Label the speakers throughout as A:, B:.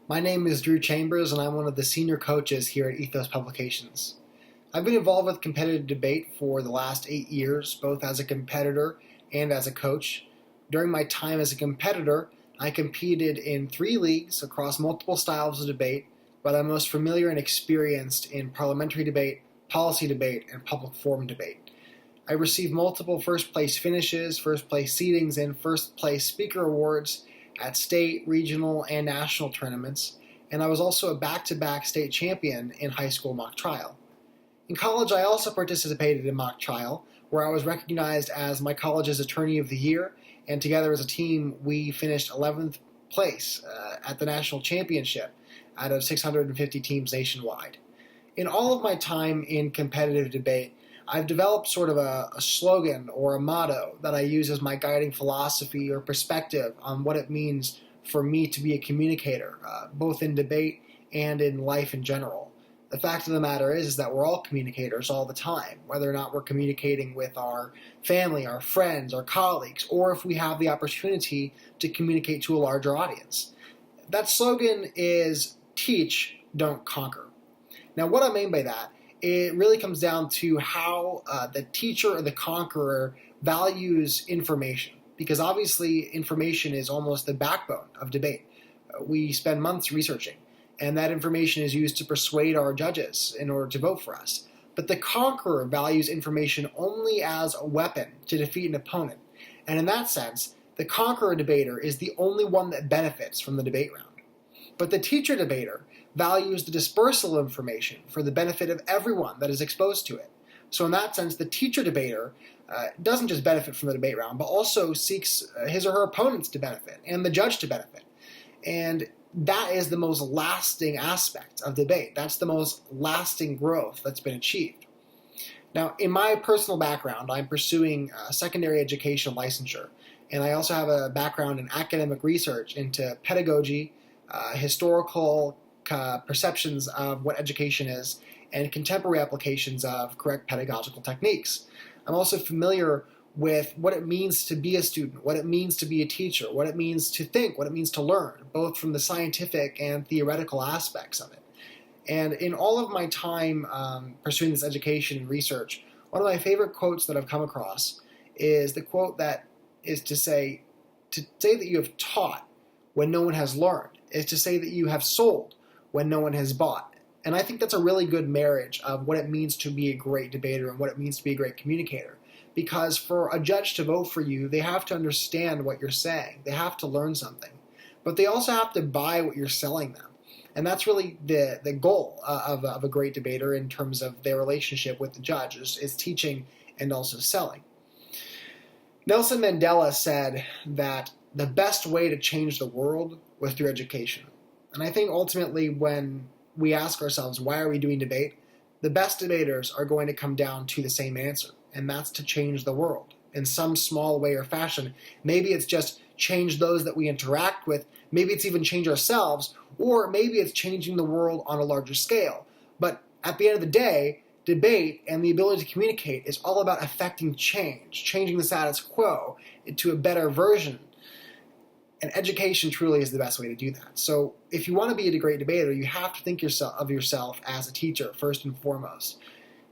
A: My name is Drew Chambers, and I'm one of the senior coaches here at Ethos Publications. I've been involved with competitive debate for the last 8 years, both as a competitor and as a coach. During my time as a competitor, I competed in 3 leagues across multiple styles of debate, but I'm most familiar and experienced in parliamentary debate, policy debate, and public forum debate. I received multiple first-place finishes, first-place seedings, and first-place speaker awards at state, regional, and national tournaments, and I was also a back-to-back state champion in high school mock trial. In college, I also participated in mock trial, where I was recognized as my college's Attorney of the Year, and together as a team, we finished 11th place at the national championship out of 650 teams nationwide. In all of my time in competitive debate, I've developed sort of a slogan or a motto that I use as my guiding philosophy or perspective on what it means for me to be a communicator, both in debate and in life in general. The fact of the matter is that we're all communicators all the time, whether or not we're communicating with our family, our friends, our colleagues, or if we have the opportunity to communicate to a larger audience. That slogan is teach, don't conquer. Now, what I mean by that, it really comes down to how the teacher or the conqueror values information, because obviously information is almost the backbone of debate. We spend months researching, and that information is used to persuade our judges in order to vote for us. But the conqueror values information only as a weapon to defeat an opponent, and in that sense, the conqueror debater is the only one that benefits from the debate round. But the teacher debater values the dispersal of information for the benefit of everyone that is exposed to it. So in that sense, the teacher debater doesn't just benefit from the debate round, but also seeks his or her opponents to benefit and the judge to benefit. And that is the most lasting aspect of debate. That's the most lasting growth that's been achieved. Now, in my personal background, I'm pursuing secondary education licensure, and I also have a background in academic research into pedagogy, historical perceptions of what education is, and contemporary applications of correct pedagogical techniques. I'm also familiar with what it means to be a student, what it means to be a teacher, what it means to think, what it means to learn, both from the scientific and theoretical aspects of it. And in all of my time pursuing this education and research, one of my favorite quotes that I've come across is the quote that is to say that you have taught when no one has learned, is to say that you have sold when no one has bought. And I think that's a really good marriage of what it means to be a great debater and what it means to be a great communicator. Because for a judge to vote for you, they have to understand what you're saying. They have to learn something. But they also have to buy what you're selling them. And that's really the goal of a great debater in terms of their relationship with the judge, is teaching and also selling. Nelson Mandela said that the best way to change the world was through education. And I think ultimately when we ask ourselves, why are we doing debate? The best debaters are going to come down to the same answer, and that's to change the world in some small way or fashion. Maybe it's just change those that we interact with. Maybe it's even change ourselves, or maybe it's changing the world on a larger scale. But at the end of the day, debate and the ability to communicate is all about affecting change, changing the status quo into a better version. And education truly is the best way to do that. So if you want to be a great debater, you have to think of yourself as a teacher first and foremost.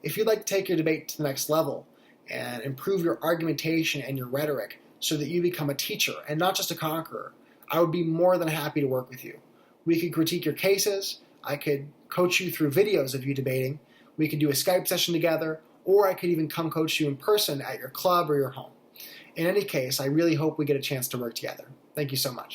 A: If you'd like to take your debate to the next level and improve your argumentation and your rhetoric so that you become a teacher and not just a conqueror, I would be more than happy to work with you. We could critique your cases. I could coach you through videos of you debating. We could do a Skype session together, or I could even come coach you in person at your club or your home. In any case, I really hope we get a chance to work together. Thank you so much.